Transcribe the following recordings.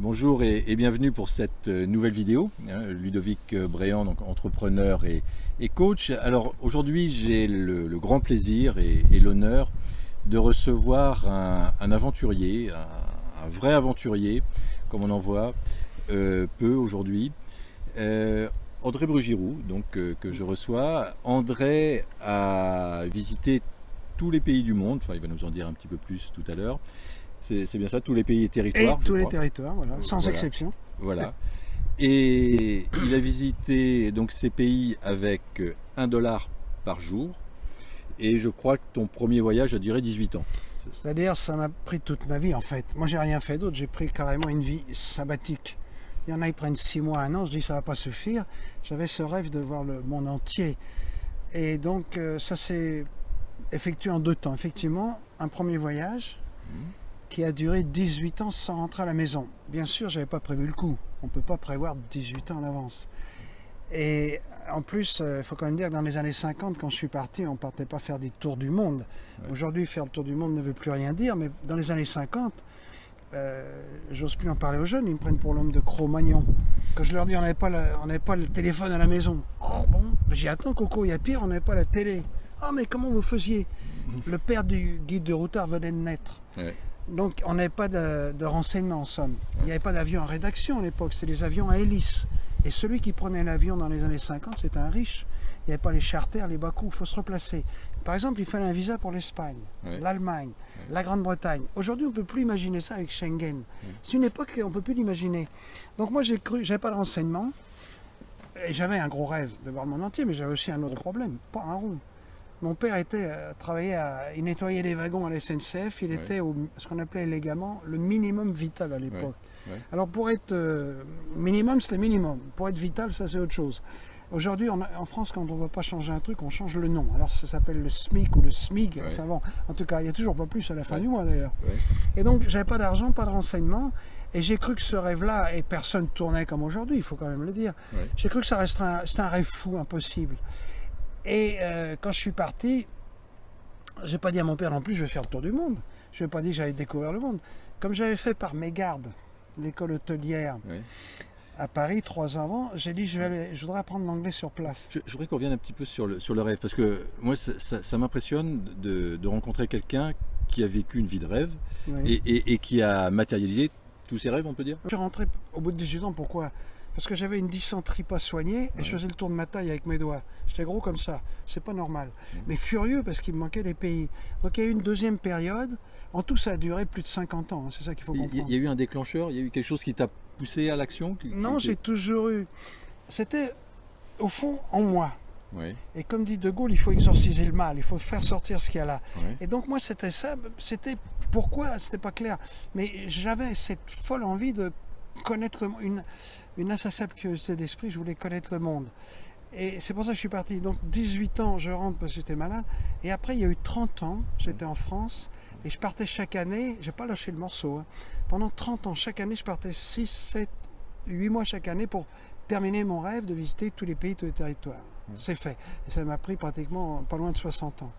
Bonjour et bienvenue pour cette nouvelle vidéo. Ludovic Bréant, donc entrepreneur et coach. Alors aujourd'hui j'ai le grand plaisir et l'honneur de recevoir un aventurier, un vrai aventurier, comme on en voit peu aujourd'hui. André Brugiroux, donc, que je reçois. André a visité tous les pays du monde, enfin il va nous en dire un petit peu plus tout à l'heure. C'est bien ça, tous les pays et territoires. Et tous les territoires, voilà, sans exception. Voilà. Et il a visité donc ces pays avec $1 par jour. Et je crois que ton premier voyage a duré 18 ans. C'est-à-dire, ça m'a pris toute ma vie en fait. Moi, j'ai rien fait d'autre, j'ai pris carrément une vie sabbatique. Il y en a, ils prennent 6 mois, 1 an, je dis ça va pas suffire. J'avais ce rêve de voir le monde entier. Et donc, ça s'est effectué en 2 temps. Effectivement, un premier voyage qui a duré 18 ans sans rentrer à la maison. Bien sûr, je n'avais pas prévu le coup. On ne peut pas prévoir 18 ans à l'avance. Et en plus, il faut quand même dire que dans les années 50, quand je suis parti, on ne partait pas faire des tours du monde. Ouais. Aujourd'hui, faire le tour du monde ne veut plus rien dire, mais dans les années 50, j'ose plus en parler aux jeunes, ils me prennent pour l'homme de Cro-Magnon. Quand je leur dis on n'avait pas le téléphone à la maison. Oh bon, j'ai attends Coco, il y a pire, on n'avait pas la télé. Ah mais comment vous faisiez? Le père du guide de routard venait de naître. Ouais. Donc on n'avait pas de renseignements en somme. Il n'y avait pas d'avion en rédaction à l'époque, c'était des avions à hélice. Et celui qui prenait l'avion dans les années 50, c'était un riche. Il n'y avait pas les charters, les bas coûts, il faut se replacer. Par exemple, il fallait un visa pour l'Espagne, l'Allemagne, la Grande-Bretagne. Aujourd'hui, on ne peut plus imaginer ça avec Schengen. C'est une époque où on ne peut plus l'imaginer. Donc moi, j'ai cru, je n'avais pas de renseignements. Et j'avais un gros rêve de voir le monde entier, mais j'avais aussi un autre problème, pas un rond. Mon père il nettoyait les wagons à la SNCF, il était au ce qu'on appelait élégamment le minimum vital à l'époque. Alors pour être minimum, c'était minimum. Pour être vital, ça c'est autre chose. Aujourd'hui, en France, quand on ne veut pas changer un truc, on change le nom. Alors ça s'appelle le SMIC ou le SMIG. Enfin bon, en tout cas, il n'y a toujours pas plus à la fin du mois d'ailleurs. Et donc, j'avais pas d'argent, pas de renseignements. Et j'ai cru que ce rêve-là, et personne tournait comme aujourd'hui, il faut quand même le dire. J'ai cru que ça resterait c'était un rêve fou, impossible. Et quand je suis parti, je n'ai pas dit à mon père non plus, je vais faire le tour du monde. Je n'ai pas dit que j'allais découvrir le monde. Comme j'avais fait par mégarde, l'école hôtelière à Paris 3 ans avant, j'ai dit je voudrais apprendre l'anglais sur place. Je voudrais qu'on revienne un petit peu sur le rêve, parce que moi ça m'impressionne de rencontrer quelqu'un qui a vécu une vie de rêve et qui a matérialisé tous ses rêves, on peut dire. Je suis rentré au bout de 18 ans, pourquoi ? Parce que j'avais une dysenterie pas soignée et je faisais le tour de ma taille avec mes doigts. J'étais gros comme ça, c'est pas normal. Mais furieux parce qu'il me manquait des pays. Donc il y a eu une deuxième période. En tout, ça a duré plus de 50 ans, c'est ça qu'il faut comprendre. Il y a eu un déclencheur, il y a eu quelque chose qui t'a poussé à l'action Non, j'ai toujours eu. C'était au fond en moi. Et comme dit De Gaulle, il faut exorciser le mal, il faut faire sortir ce qu'il y a là. Et donc moi, c'était ça. C'était pourquoi, c'était pas clair. Mais j'avais cette folle envie de connaître une insatiable curiosité d'esprit, je voulais connaître le monde. Et c'est pour ça que je suis parti. Donc 18 ans, je rentre parce que j'étais malade. Et après, il y a eu 30 ans, j'étais en France. Et je partais chaque année, j'ai pas lâché le morceau. Pendant 30 ans, chaque année, je partais 6, 7, 8 mois chaque année pour terminer mon rêve de visiter tous les pays, tous les territoires. C'est fait. Et ça m'a pris pratiquement pas loin de 60 ans.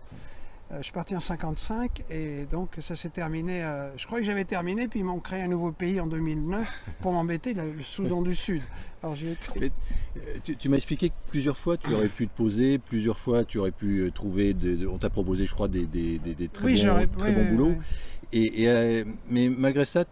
Je suis parti en 55 et donc ça s'est terminé. Je crois que j'avais terminé, puis ils m'ont créé un nouveau pays en 2009 pour m'embêter, le Soudan du Sud. Alors j'ai été... Tu m'as expliqué que plusieurs fois tu aurais pu te poser, plusieurs fois tu aurais pu trouver, on t'a proposé je crois des très bons boulots. Mais malgré ça,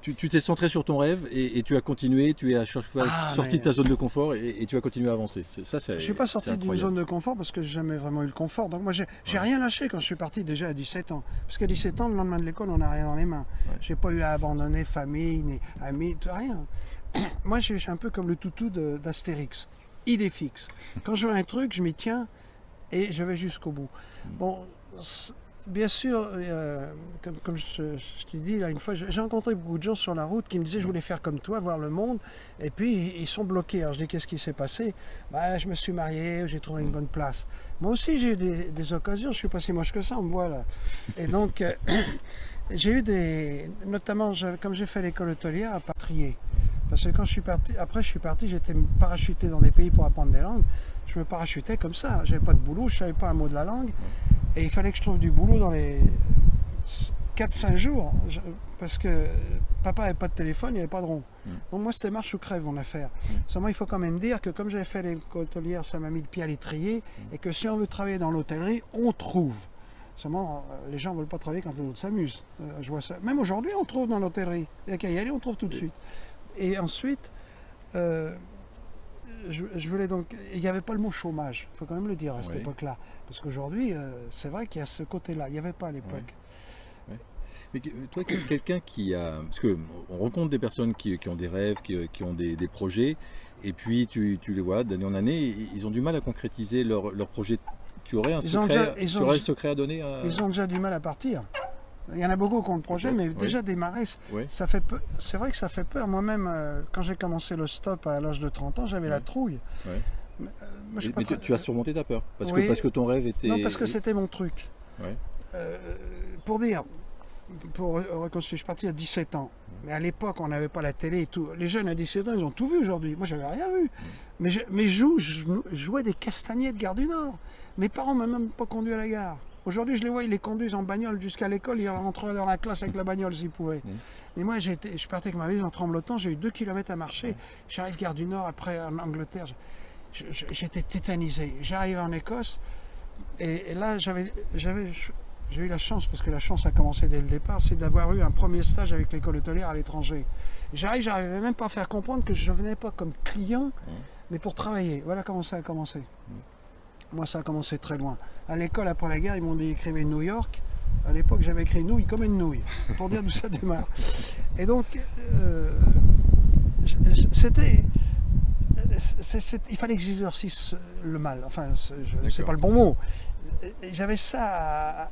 tu t'es centré sur ton rêve et tu as continué, tu es à chaque fois sorti de ta zone de confort et tu as continué à avancer. Je ne suis pas sorti d'une zone de confort parce que j'ai jamais vraiment eu le confort. Donc moi, j'ai rien lâché quand je suis parti déjà à 17 ans. Parce qu'à 17 ans, le lendemain de l'école, on n'a rien dans les mains. J'ai pas eu à abandonner famille, ni amis, rien. Moi, je suis un peu comme le toutou d'Astérix. Idée fixe. Quand je veux un truc, je m'y tiens et je vais jusqu'au bout. Bon... Bien sûr, comme je t'ai dit, là, une fois, j'ai rencontré beaucoup de gens sur la route qui me disaient je voulais faire comme toi, voir le monde, et puis ils sont bloqués. Alors je dis qu'est-ce qui s'est passé? Je me suis marié, j'ai trouvé une bonne place. Moi aussi j'ai eu des occasions, je suis pas si moche que ça, on me voit là. Et donc j'ai eu notamment comme j'ai fait l'école hôtelière à Patrier. Parce que quand je suis parti, j'étais parachuté dans des pays pour apprendre des langues. Je me parachutais comme ça, j'avais pas de boulot, je savais pas un mot de la langue. Et il fallait que je trouve du boulot dans les 4-5 jours, parce que papa n'avait pas de téléphone, il n'y avait pas de rond. Donc moi, c'était marche ou crève mon affaire. Seulement, il faut quand même dire que comme j'avais fait l'école hôtelière, ça m'a mis le pied à l'étrier, et que si on veut travailler dans l'hôtellerie, on trouve. Seulement, les gens ne veulent pas travailler quand les autres s'amusent. Je vois ça. Même aujourd'hui, on trouve dans l'hôtellerie. Il n'y a qu'à y aller, on trouve tout de suite. Et ensuite, je voulais donc... Il n'y avait pas le mot chômage, il faut quand même le dire à cette époque-là. Parce qu'aujourd'hui, c'est vrai qu'il y a ce côté-là. Il n'y avait pas à l'époque. Ouais. Mais toi, quelqu'un qui a... Parce qu'on rencontre des personnes qui ont des rêves, qui ont des projets, et puis tu les vois d'année en année, ils ont du mal à concrétiser leurs projets. Tu aurais un secret à donner Ils ont déjà du mal à partir. Il y en a beaucoup qui ont le projet, mais déjà démarrer, ça fait peur. C'est vrai que ça fait peur. Moi-même, quand j'ai commencé le stop à l'âge de 30 ans, j'avais la trouille. Mais tu as surmonté ta peur parce que ton rêve était... Non, parce que c'était mon truc. Pour reconstruire, je suis parti à 17 ans. Mais à l'époque, on n'avait pas la télé et tout. Les jeunes à 17 ans, ils ont tout vu aujourd'hui. Moi, j'avais rien vu. Mais je jouais des castagnettes de Gare du Nord. Mes parents ne m'ont même pas conduit à la gare. Aujourd'hui, je les vois, ils les conduisent en bagnole jusqu'à l'école. Ils rentrent dans la classe avec la bagnole s'ils pouvaient. Mais moi, je suis parti avec ma valise en tremblotant. J'ai eu 2 km à marcher. J'arrive Gare du Nord, après en Angleterre. J'étais tétanisé. J'arrive en Écosse. Et là, j'ai eu la chance, parce que la chance a commencé dès le départ, c'est d'avoir eu un premier stage avec l'école hôtelière à l'étranger. J'arrivais même pas à faire comprendre que je ne venais pas comme client, mais pour travailler. Voilà comment ça a commencé. Moi, ça a commencé très loin. À l'école, après la guerre, ils m'ont dit écrivez New York. À l'époque, j'avais écrit nouille comme une nouille, pour dire d'où ça démarre. Et donc, il fallait que j'exercice le mal. Enfin, c'est pas le bon mot. J'avais ça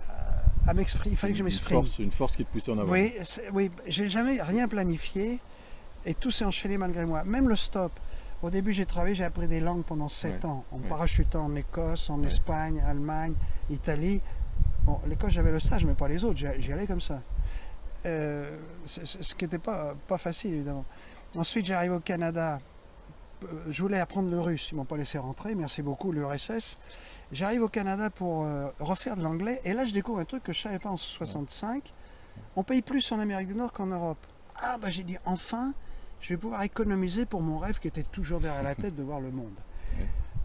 à m'exprimer. Il fallait que je m'exprime. Une force qui te poussait en avant. Oui, j'ai jamais rien planifié et tout s'est enchaîné malgré moi. Même le stop. Au début, j'ai appris des langues pendant 7 ans, en parachutant en Écosse, en Espagne, Allemagne, Italie. Bon, l'Écosse, j'avais le stage, mais pas les autres, j'y allais comme ça. Ce qui n'était pas facile, évidemment. Ensuite, j'arrive au Canada. Je voulais apprendre le russe, ils ne m'ont pas laissé rentrer, merci beaucoup, l'URSS. J'arrive au Canada pour refaire de l'anglais, et là, je découvre un truc que je ne savais pas en 65. On paye plus en Amérique du Nord qu'en Europe. Ah, j'ai dit, enfin, je vais pouvoir économiser pour mon rêve qui était toujours derrière la tête de voir le monde.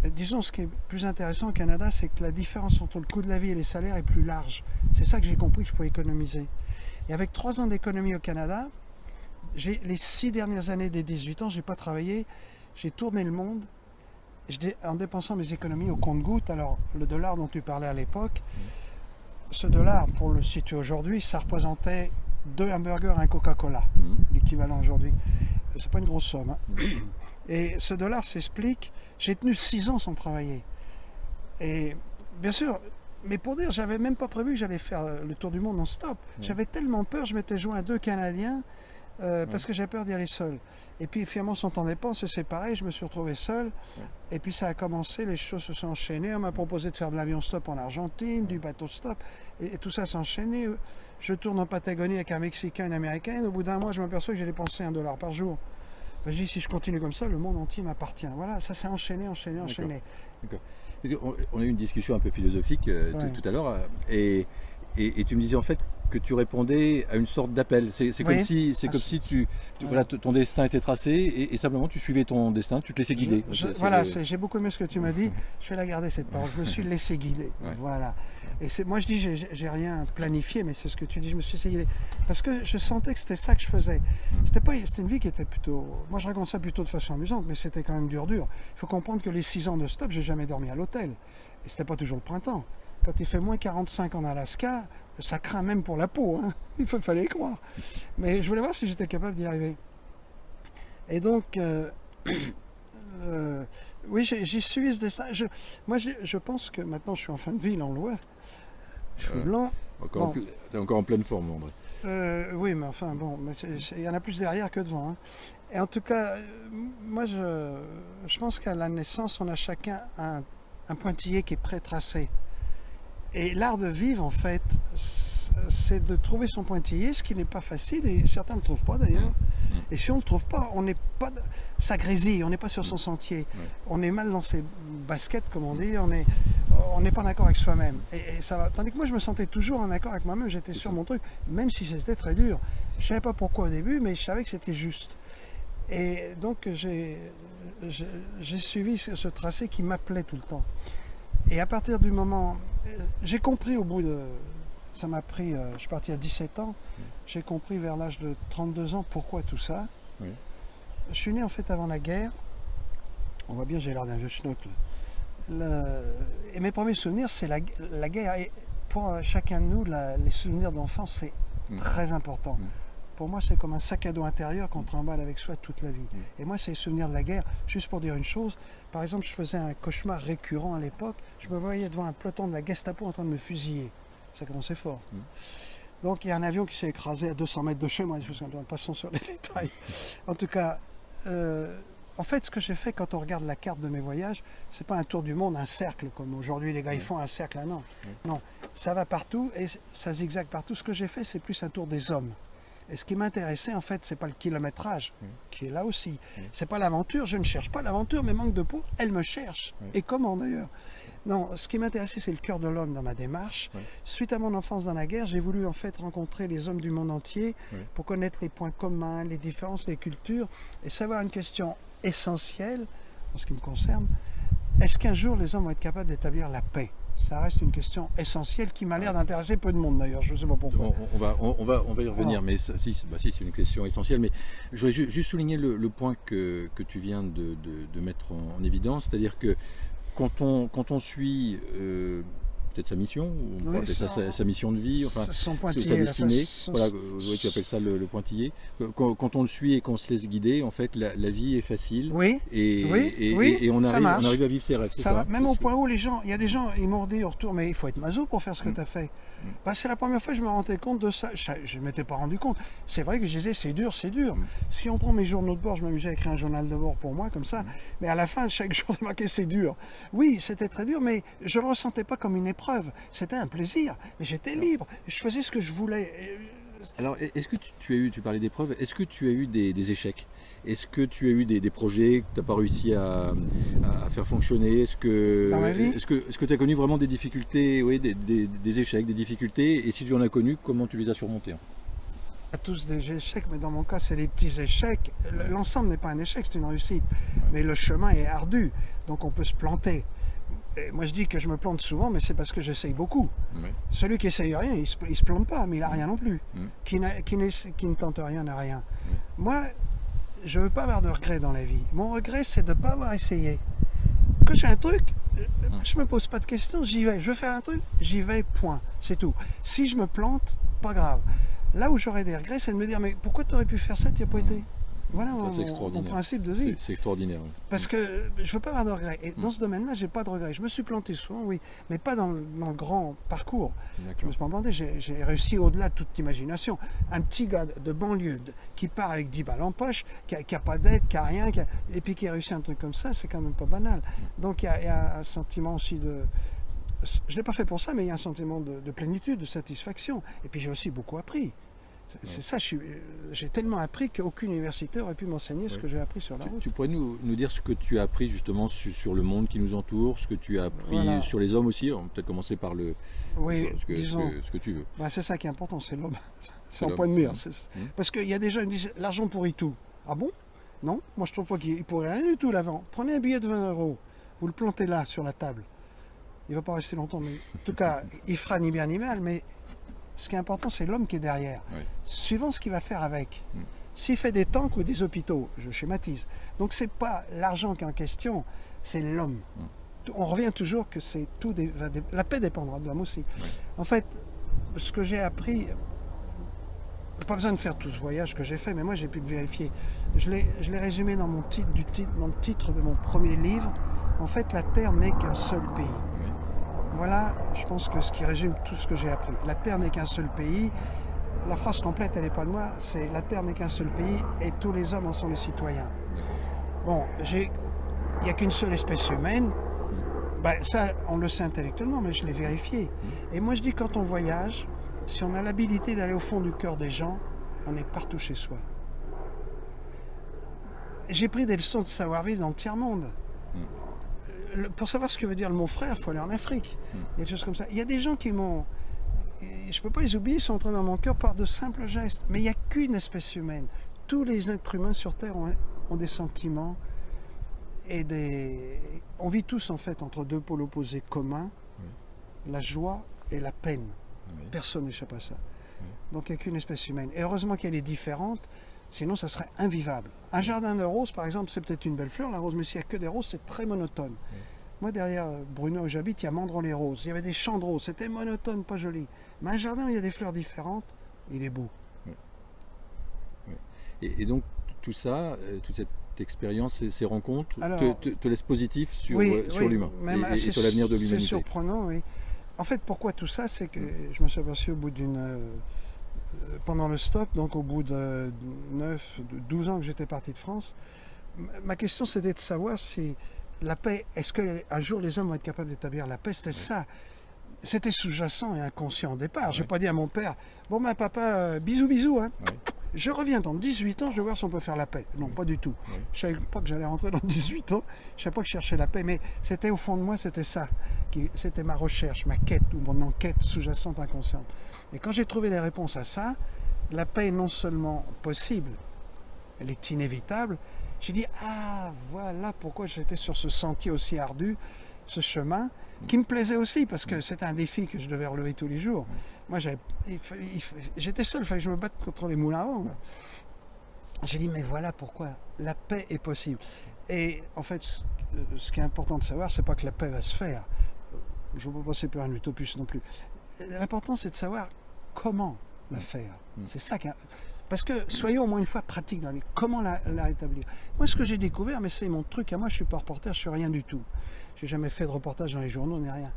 Disons, ce qui est plus intéressant au Canada, c'est que la différence entre le coût de la vie et les salaires est plus large. C'est ça que j'ai compris que je pouvais économiser. Et avec 3 ans d'économie au Canada, les 6 dernières années des 18 ans, je n'ai pas travaillé, j'ai tourné le monde en dépensant mes économies au compte-gouttes. Alors, le dollar dont tu parlais à l'époque, ce dollar, pour le situer aujourd'hui, ça représentait 2 hamburgers et un Coca-Cola, l'équivalent aujourd'hui. C'est pas une grosse somme. Et ce dollar s'explique, j'ai tenu 6 ans sans travailler. Et bien sûr, mais pour dire, j'avais même pas prévu que j'allais faire le tour du monde en stop. J'avais tellement peur, je m'étais joint à 2 Canadiens parce que j'avais peur d'y aller seul. Et puis finalement, on s'entendait pas, on se séparait, je me suis retrouvé seul. Et puis ça a commencé, les choses se sont enchaînées. On m'a proposé de faire de l'avion stop en Argentine, du bateau stop, et tout ça s'est enchaîné. Je tourne en Patagonie avec un Mexicain et une Américaine. Au bout d'un mois, je m'aperçois que j'ai dépensé $1 par jour. Je dis, si je continue comme ça, le monde entier m'appartient. Voilà, ça s'est enchaîné. D'accord. On a eu une discussion un peu philosophique tout à l'heure, et tu me disais en fait que tu répondais à une sorte d'appel. C'est comme si voilà, ton destin était tracé et simplement tu suivais ton destin, tu te laissais guider. J'ai beaucoup aimé ce que tu m'as dit. Je vais la garder cette parole. Je me suis laissé guider. Voilà. Et moi je dis, j'ai rien planifié, mais c'est ce que tu dis. Je me suis laissé guider parce que je sentais que c'était ça que je faisais. C'était une vie qui était plutôt. Moi je raconte ça plutôt de façon amusante, mais c'était quand même dur. Il faut comprendre que les 6 ans de stop, j'ai jamais dormi à l'hôtel. Et c'était pas toujours le printemps. Quand il fait moins 45 en Alaska, ça craint même pour la peau, hein. Il fallait y croire. Mais je voulais voir si j'étais capable d'y arriver. Et donc, oui, j'ai suivi ce dessin. Moi, je pense que maintenant, je suis en fin de vie, là, on le voit. Je suis blanc. T'es encore en pleine forme, André. Oui, mais enfin, bon, il y en a plus derrière que devant. Hein. Et en tout cas, moi, je pense qu'à la naissance, on a chacun un pointillé qui est pré-tracé. Et l'art de vivre, en fait, c'est de trouver son pointillé, ce qui n'est pas facile, et certains ne le trouvent pas d'ailleurs. Et si on ne le trouve pas, on n'est pas, ça grésille, on n'est pas sur son sentier. On est mal dans ses baskets, comme on dit, on n'est pas en accord avec soi-même. Et ça va. Tandis que moi, je me sentais toujours en accord avec moi-même, j'étais sur mon truc, même si c'était très dur. Je ne savais pas pourquoi au début, mais je savais que c'était juste. Et donc, j'ai suivi ce tracé qui m'appelait tout le temps. Et à partir du moment... J'ai compris au bout de... Ça m'a pris... je suis parti à 17 ans. J'ai compris vers l'âge de 32 ans pourquoi tout ça. Oui. Je suis né en fait avant la guerre. On voit bien, j'ai l'air d'un vieux schnock. Et mes premiers souvenirs, c'est la guerre. Et pour chacun de nous, les souvenirs d'enfance, c'est très important. Pour moi, c'est comme un sac à dos intérieur qu'on trimballe avec soi toute la vie. Et moi, c'est les souvenirs de la guerre. Juste pour dire une chose, par exemple, je faisais un cauchemar récurrent à l'époque. Je me voyais devant un peloton de la Gestapo en train de me fusiller. Ça commençait fort. Donc, il y a un avion qui s'est écrasé à 200 mètres de chez moi. Passons sur les détails. En tout cas... en fait, ce que j'ai fait quand on regarde la carte de mes voyages, c'est pas un tour du monde, un cercle, comme aujourd'hui les gars ils font un cercle, là, non. Non, ça va partout et ça zigzague partout. Ce que j'ai fait, c'est plus un tour des hommes. Et ce qui m'intéressait, en fait, c'est pas le kilométrage, qui est là aussi. C'est pas l'aventure, je ne cherche pas l'aventure, mais manque de peau, elle me cherche. Et comment d'ailleurs? Non, ce qui m'intéressait, c'est le cœur de l'homme dans ma démarche. Suite à mon enfance dans la guerre, j'ai voulu en fait rencontrer les hommes du monde entier pour connaître les points communs, les différences, les cultures et savoir une question essentielle, en ce qui me concerne, est-ce qu'un jour les hommes vont être capables d'établir la paix? Ça reste une question essentielle qui m'a l'air d'intéresser peu de monde d'ailleurs, je ne sais pas pourquoi. On va y revenir, mais si, c'est une question essentielle. Mais je voudrais juste souligner le point que tu viens de mettre en évidence, c'est-à-dire que quand on suit peut-être sa mission, ou on appelle ça sa mission de vie, enfin, son pointillé, sa destinée, voilà, tu appelles ça le pointillé. Quand on le suit et qu'on se laisse guider, en fait, la vie est facile. Et on arrive à vivre ses rêves. Ça va. Même au point où il y a des gens, ils m'ont dit au retour, mais il faut être maso pour faire ce que tu as fait. C'est la première fois que je me rendais compte de ça. Je ne m'étais pas rendu compte. C'est vrai que je disais, c'est dur, c'est dur. Si on prend mes journaux de bord, je m'amusais à écrire un journal de bord pour moi, comme ça. Mais à la fin, chaque jour, c'est marqué, c'est dur. Oui, c'était très dur, mais je ne le ressentais pas comme une épreuve. C'était un plaisir. Mais j'étais libre. Je faisais ce que je voulais. Alors, est-ce que tu parlais d'épreuves, est-ce que tu as eu des échecs? Est-ce que tu as eu des projets que tu n'as pas réussi à faire fonctionner? Dans ma vie? Est-ce que tu as connu vraiment des difficultés, des échecs, des difficultés? Et si tu en as connu, comment tu les as surmontés? À tous des échecs, mais dans mon cas, c'est les petits échecs. L'ensemble n'est pas un échec, c'est une réussite. Mais le chemin est ardu, donc on peut se planter. Et moi, je dis que je me plante souvent, mais c'est parce que j'essaye beaucoup. Celui qui essaye rien, il se plante pas, mais il n'a rien non plus. Qui ne tente rien n'a rien. Moi, je ne veux pas avoir de regrets dans la vie. Mon regret, c'est de ne pas avoir essayé. Quand j'ai un truc, je ne me pose pas de questions, j'y vais. Je veux faire un truc, j'y vais, point. C'est tout. Si je me plante, pas grave. Là où j'aurais des regrets, c'est de me dire, mais pourquoi tu aurais pu faire ça, tu n'y as pas été? Voilà mon principe de vie. C'est extraordinaire. Oui. Parce que je ne veux pas avoir de regrets. Et dans ce domaine-là, je n'ai pas de regrets. Je me suis planté souvent, oui, mais pas dans le grand parcours. Je me suis pas planté, j'ai réussi au-delà de toute imagination. Un petit gars de banlieue qui part avec 10 balles en poche, qui n'a pas d'aide, qui n'a rien, et puis qui a réussi un truc comme ça, c'est quand même pas banal. Donc il y a un sentiment aussi de... Je ne l'ai pas fait pour ça, mais il y a un sentiment de plénitude, de satisfaction. Et puis j'ai aussi beaucoup appris. C'est ça, j'ai tellement appris qu'aucune université aurait pu m'enseigner ce que j'ai appris sur la route. Tu pourrais nous dire ce que tu as appris justement sur le monde qui nous entoure, ce que tu as appris sur les hommes aussi. On va peut-être commencer par ce que tu veux. C'est ça qui est important, c'est l'homme. C'est en point de mire. Parce qu'il y a des gens qui disent l'argent pourrit tout. Ah bon? Non, moi je trouve pas qu'il pourrait rien du tout l'avant. Prenez un billet de 20 €, vous le plantez là sur la table. Il ne va pas rester longtemps, mais en tout cas, il fera ni bien ni mal, mais ce qui est important, c'est l'homme qui est derrière. Suivant ce qu'il va faire avec. S'il fait des tanks ou des hôpitaux, je schématise. Donc c'est pas l'argent qui est en question, c'est l'homme. On revient toujours que c'est tout. La paix dépendra de l'homme aussi. En fait, ce que j'ai appris, pas besoin de faire tout ce voyage que j'ai fait, mais moi j'ai pu le vérifier. Je l'ai résumé dans dans le titre de mon premier livre. En fait, la Terre n'est qu'un seul pays. Voilà, je pense que ce qui résume tout ce que j'ai appris. La Terre n'est qu'un seul pays. La phrase complète, elle n'est pas de moi, c'est « La Terre n'est qu'un seul pays et tous les hommes en sont les citoyens ». Bon, il n'y a qu'une seule espèce humaine. Ça, on le sait intellectuellement, mais je l'ai vérifié. Et moi, je dis, quand on voyage, si on a l'habilité d'aller au fond du cœur des gens, on est partout chez soi. J'ai pris des leçons de savoir-vivre dans le tiers-monde. Pour savoir ce que veut dire le mot frère, il faut aller en Afrique. Il y a des choses comme ça. Il y a des gens qui m'ont... Je ne peux pas les oublier, ils sont entrés dans mon cœur par de simples gestes. Mais il n'y a qu'une espèce humaine. Tous les êtres humains sur Terre ont des sentiments et des... On vit tous en fait entre deux pôles opposés communs, la joie et la peine. Personne n'échappe à ça. Donc il n'y a qu'une espèce humaine. Et heureusement qu'elle est différente, sinon ça serait invivable. Un jardin de roses, par exemple, c'est peut-être une belle fleur, la rose, mais s'il n'y a que des roses, c'est très monotone. Moi, derrière Bruno où j'habite, il y a Mandron-les-Roses. Il y avait des champs de roses, c'était monotone, pas joli. Mais un jardin où il y a des fleurs différentes, il est beau. Et donc, tout ça, toute cette expérience, ces rencontres, Alors, te laissent positif sur l'humain et sur l'avenir de l'humanité. C'est surprenant, oui. En fait, pourquoi tout ça? C'est que je me suis aperçu au bout pendant le stop, donc au bout de 12 ans que j'étais parti de France, ma question c'était de savoir si la paix, est-ce qu'un jour les hommes vont être capables d'établir la paix? C'était ça. C'était sous-jacent et inconscient au départ. Je n'ai pas dit à mon père, bon ben papa, bisous bisous, hein. Je reviens dans 18 ans, je vais voir si on peut faire la paix. Non, pas du tout. Je ne savais pas que j'allais rentrer dans 18 ans, je ne savais pas que je cherchais la paix, mais c'était au fond de moi, c'était ça. C'était ma recherche, ma quête, ou mon enquête sous-jacente inconsciente. Et quand j'ai trouvé les réponses à ça, la paix est non seulement possible, elle est inévitable. J'ai dit, ah, voilà pourquoi j'étais sur ce sentier aussi ardu, ce chemin, qui me plaisait aussi, parce que c'était un défi que je devais relever tous les jours. Moi, j'étais seul, il fallait que je me batte contre les moulins à vent. J'ai dit, mais voilà pourquoi la paix est possible. Et en fait, ce qui est important de savoir, c'est pas que la paix va se faire. Je ne veux pas passer pour un utopiste non plus. L'important, c'est de savoir comment la faire. C'est ça qui est... Parce que, soyons au moins une fois pratiques dans la vie. Comment la rétablir? Moi, ce que j'ai découvert, mais c'est mon truc à moi, je ne suis pas reporter, je ne suis rien du tout. Je n'ai jamais fait de reportage dans les journaux, ni rien.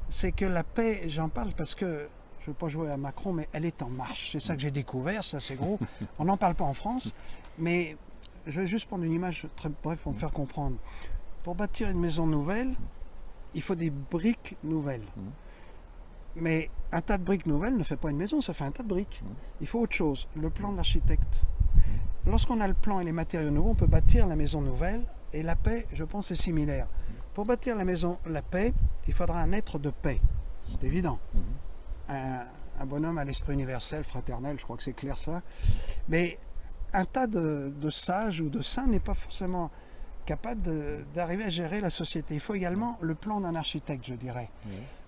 C'est que la paix, j'en parle parce que, je ne veux pas jouer à Macron, mais elle est en marche. C'est ça que j'ai découvert, ça c'est gros. On n'en parle pas en France, mais je vais juste prendre une image très brève pour me faire comprendre. Pour bâtir une maison nouvelle, il faut des briques nouvelles. Mais un tas de briques nouvelles ne fait pas une maison, ça fait un tas de briques. Il faut autre chose, le plan de l'architecte. Lorsqu'on a le plan et les matériaux nouveaux, on peut bâtir la maison nouvelle, et la paix, je pense, est similaire. Pour bâtir la paix, il faudra un être de paix. C'est évident. Un bonhomme à l'esprit universel, fraternel, je crois que c'est clair ça. Mais un tas de sages ou de saints n'est pas forcément capable d'arriver à gérer la société. Il faut également le plan d'un architecte, je dirais.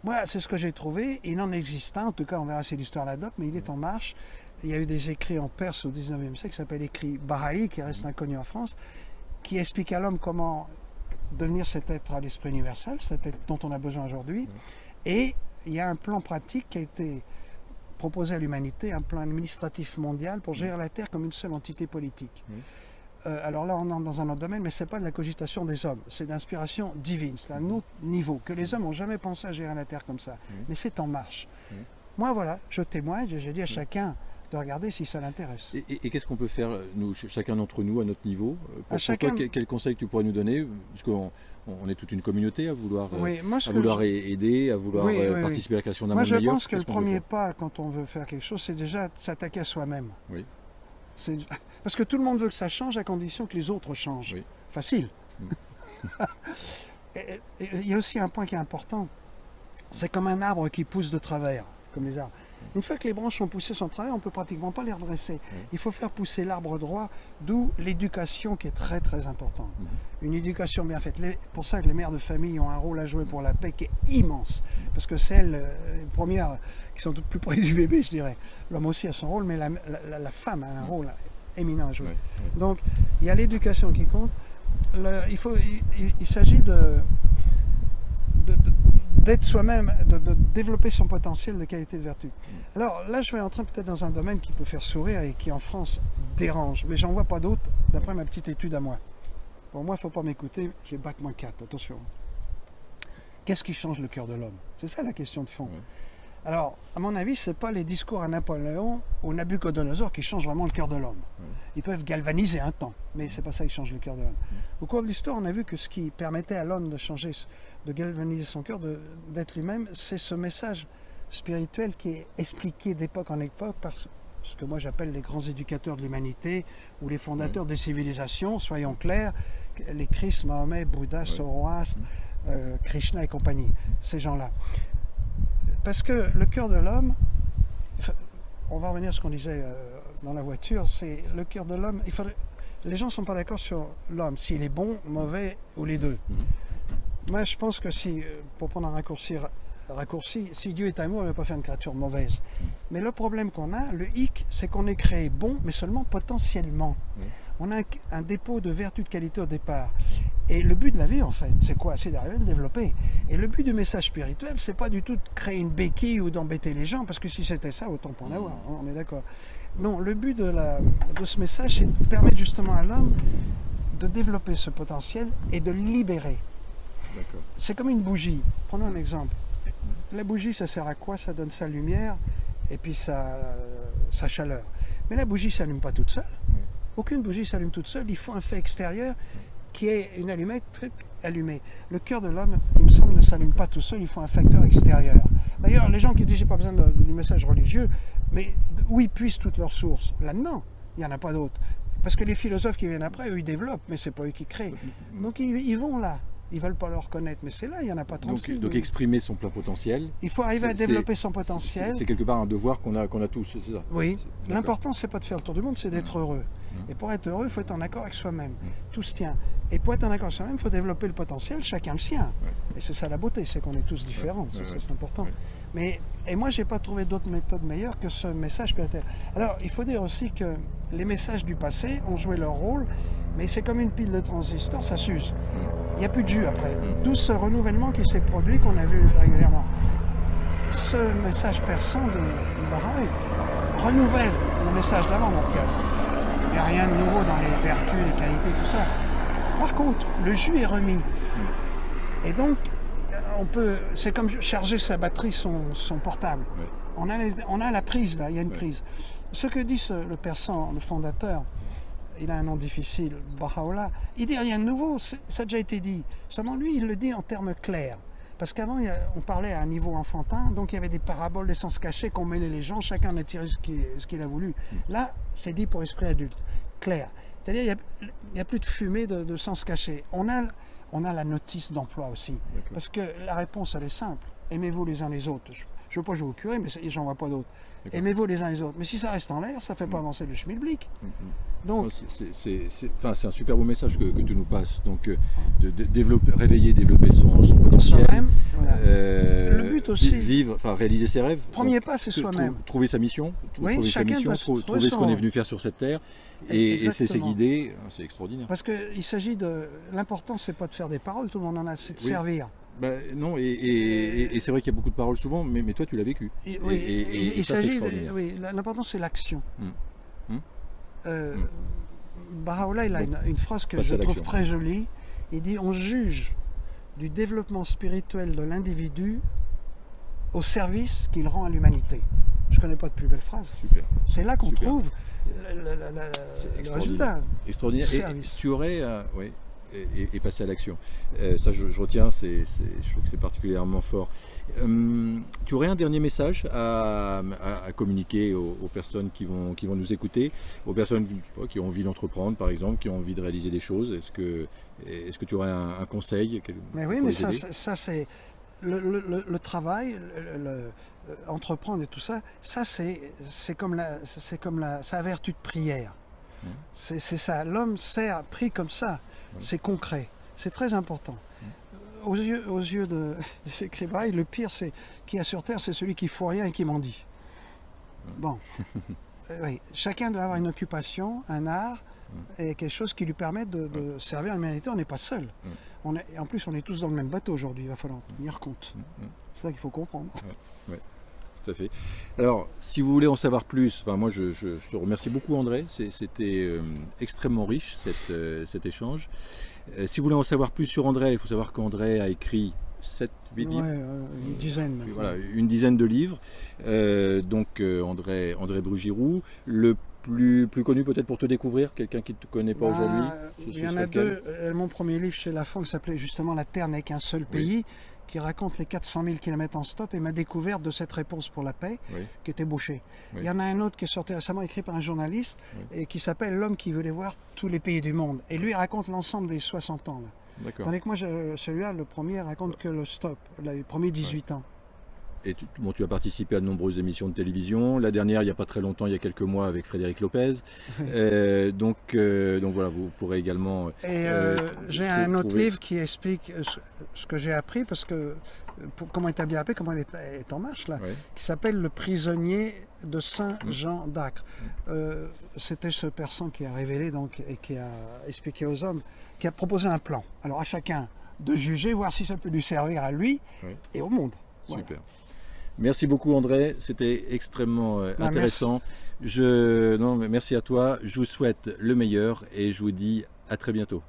Moi, c'est ce que j'ai trouvé. Il en existe un, en tout cas, on verra si l'histoire l'adopte, mais il est en marche. Il y a eu des écrits en Perse au 19e siècle qui s'appellent écrits Bahá'í, qui reste inconnu en France, qui expliquent à l'homme comment devenir cet être à l'esprit universel, cet être dont on a besoin aujourd'hui. Et il y a un plan pratique qui a été proposé à l'humanité, un plan administratif mondial pour gérer la Terre comme une seule entité politique. Alors là, on entre dans un autre domaine, mais ce n'est pas de la cogitation des hommes, c'est d'inspiration divine, c'est un autre niveau, que les hommes n'ont jamais pensé à gérer la Terre comme ça, mais c'est en marche. Moi, voilà, je témoigne, j'ai dit à chacun de regarder si ça l'intéresse. Et qu'est-ce qu'on peut faire, nous, chacun d'entre nous, à notre niveau? Pour chacun... toi, quel conseil tu pourrais nous donner? Parce qu'on est toute une communauté à vouloir, aider, à vouloir participer à la création d'un monde meilleur. Moi, je pense que le premier pas, quand on veut faire quelque chose, c'est déjà de s'attaquer à soi-même. Parce que tout le monde veut que ça change à condition que les autres changent. Facile. Il y a aussi un point qui est important. C'est comme un arbre qui pousse de travers, comme les arbres. Une fois que les branches ont poussé son travers, on ne peut pratiquement pas les redresser. Il faut faire pousser l'arbre droit, d'où l'éducation qui est très très importante. Une éducation bien faite. Pour ça que les mères de famille ont un rôle à jouer pour la paix qui est immense. Parce que c'est elles, les premières qui sont toutes plus près du bébé, je dirais. L'homme aussi a son rôle, mais la femme a un rôle éminent à jouer. Donc, il y a l'éducation qui compte. Il s'agit d'être soi-même, de développer son potentiel de qualité de vertu. Alors là, je vais entrer peut-être dans un domaine qui peut faire sourire et qui en France dérange, mais j'en vois pas d'autres d'après ma petite étude à moi. Bon, moi, il ne faut pas m'écouter, j'ai bac-4, attention. Qu'est-ce qui change le cœur de l'homme? C'est ça la question de fond. Alors, à mon avis, ce n'est pas les discours à Napoléon ou Nabucodonosor qui changent vraiment le cœur de l'homme. Ils peuvent galvaniser un temps, mais ce n'est pas ça qui change le cœur de l'homme. Au cours de l'histoire, on a vu que ce qui permettait à l'homme de changer, de galvaniser son cœur, d'être lui-même, c'est ce message spirituel qui est expliqué d'époque en époque par ce que moi j'appelle les grands éducateurs de l'humanité ou les fondateurs des civilisations, soyons clairs, les Christ, Mahomet, Bouddha, Zoroastre, Krishna et compagnie, ces gens-là. Parce que le cœur de l'homme, on va revenir à ce qu'on disait dans la voiture, c'est le cœur de l'homme, les gens ne sont pas d'accord sur l'homme, s'il est bon, mauvais ou les deux. Moi, je pense que pour prendre un raccourci, si Dieu est amour, il ne va pas faire une créature mauvaise. Mais le problème qu'on a, le hic, c'est qu'on est créé bon, mais seulement potentiellement. On a un dépôt de vertu de qualité au départ. Et le but de la vie, en fait, c'est quoi? C'est d'arriver à le développer. Et le but du message spirituel, c'est pas du tout de créer une béquille ou d'embêter les gens, parce que si c'était ça, autant pas en avoir, on est d'accord. Non, le but de ce message, c'est de permettre justement à l'homme de développer ce potentiel et de le libérer. C'est comme une bougie. Prenons un exemple. La bougie, ça sert à quoi? Ça donne sa lumière et puis sa chaleur. Mais la bougie ne s'allume pas toute seule. Aucune bougie s'allume toute seule. Il faut un fait extérieur qui est une allumette allumée. Le cœur de l'homme, il me semble, ne s'allume pas tout seul. Il faut un facteur extérieur. D'ailleurs, les gens qui disent j'ai pas besoin du message religieux, mais où ils puissent toutes leurs sources? Là-dedans, il n'y en a pas d'autres. Parce que les philosophes qui viennent après, eux, ils développent, mais c'est pas eux qui créent. Donc ils vont là. Ils ne veulent pas le reconnaître, mais c'est là, il n'y en a pas 36. Donc exprimer son plein potentiel. Il faut arriver à développer son potentiel. C'est quelque part un devoir qu'on a tous, c'est ça? Oui. L'important, c'est pas de faire le tour du monde, c'est d'être heureux. Et pour être heureux, il faut être en accord avec soi-même. Tout se tient. Et pour être en accord avec soi-même, il faut développer le potentiel, chacun le sien. Et c'est ça la beauté, c'est qu'on est tous différents. C'est important. Et moi, je n'ai pas trouvé d'autres méthodes meilleures que ce message spirituel. Alors, il faut dire aussi que les messages du passé ont joué leur rôle, mais c'est comme une pile de transistors, ça s'use. Il n'y a plus de jus après. D'où ce renouvellement qui s'est produit, qu'on a vu régulièrement. Ce message perçant de Baha'i renouvelle le message d'avant. Donc, il n'y a rien de nouveau dans les vertus, les qualités, tout ça. Par contre, le jus est remis. Et donc, c'est comme charger sa batterie, son portable. On a la prise là, il y a une prise. Ce que dit le persan, le fondateur, il a un nom difficile, Baha'u'llah, il dit rien de nouveau, ça a déjà été dit. Seulement lui, il le dit en termes clairs. Parce qu'avant, on parlait à un niveau enfantin, donc il y avait des paraboles, des sens cachés qu'on mêlait les gens, chacun a tiré ce qu'il a voulu. Là, c'est dit pour esprit adulte, clair. C'est-à-dire il n'y a plus de fumée de sens cachés. On a la notice d'emploi aussi. Parce que la réponse, elle est simple. Aimez-vous les uns les autres. Je ne veux pas jouer au curé, mais j'en vois pas d'autres. Aimez-vous les uns les autres. Mais si ça reste en l'air, ça ne fait pas avancer le schmilblick. Donc, c'est un super beau message que tu nous passes. Donc, réveiller, développer son potentiel. Le but aussi. Réaliser ses rêves. Premier pas, c'est soi-même. Trouver sa mission. Trouver ce qu'on est venu faire sur cette terre. Et c'est ses guider. C'est extraordinaire. Parce qu'il s'agit de. L'important, c'est pas de faire des paroles, tout le monde en a, c'est de servir. Non, et c'est vrai qu'il y a beaucoup de paroles souvent, mais toi tu l'as vécu. Il s'agit l'important c'est l'action. Baha'u'llah, il a une phrase que je trouve très jolie. Il dit on juge du développement spirituel de l'individu au service qu'il rend à l'humanité. Je ne connais pas de plus belle phrase. Super. C'est là qu'on trouve le résultat. Extraordinaire. Et tu aurais et passer à l'action. Ça, je retiens, je trouve que c'est particulièrement fort. Tu aurais un dernier message à communiquer aux personnes qui vont nous écouter, aux personnes qui ont envie d'entreprendre, par exemple, qui ont envie de réaliser des choses. Est-ce que tu aurais un conseil? Mais oui, mais ça c'est le travail, entreprendre et tout ça. Ça c'est comme sa vertu de prière. C'est ça. L'homme sert pris comme ça. C'est concret, c'est très important. Aux yeux de ces écrivains, le pire qu'il y a sur Terre, c'est celui qui ne fout rien et qui mendie. Bon, oui. Chacun doit avoir une occupation, un art, et quelque chose qui lui permette de servir à l'humanité. On n'est pas seul. En plus, on est tous dans le même bateau aujourd'hui, il va falloir en tenir compte. C'est ça qu'il faut comprendre. Tout à fait. Alors, si vous voulez en savoir plus, moi je te remercie beaucoup André, c'était extrêmement riche cet échange. Si vous voulez en savoir plus sur André, il faut savoir qu'André a écrit 7-8 livres. Une dizaine. Voilà, une dizaine de livres. André Brugiroux, le plus connu peut-être pour te découvrir, quelqu'un qui ne te connaît pas aujourd'hui. Il y en a deux. Mon premier livre chez Lafon qui s'appelait justement La Terre n'est qu'un seul pays, qui raconte les 400 000 km en stop et ma découverte de cette réponse pour la paix, qui était bouchée. Il y en a un autre qui est sorti récemment, écrit par un journaliste, et qui s'appelle L'homme qui voulait voir tous les pays du monde. Et lui raconte l'ensemble des 60 ans. Là. D'accord. Tandis que moi, celui-là, le premier, raconte que le stop, les premiers 18 ans. Et tu as participé à de nombreuses émissions de télévision. La dernière, il n'y a pas très longtemps, il y a quelques mois, avec Frédéric Lopez. Donc voilà, vous pourrez également. J'ai un autre trouver- livre qui explique ce que j'ai appris, parce que comment établir la paix, comment elle est en marche là, Ouais. qui s'appelle Le prisonnier de Saint-Jean d'Acre. C'était ce persan qui a révélé donc, et qui a expliqué aux hommes, qui a proposé un plan. Alors à chacun de juger, voir si ça peut lui servir à lui Ouais. et au monde. Voilà. Super. Merci beaucoup André, c'était extrêmement intéressant. Merci. Non, mais merci à toi, je vous souhaite le meilleur et je vous dis à très bientôt.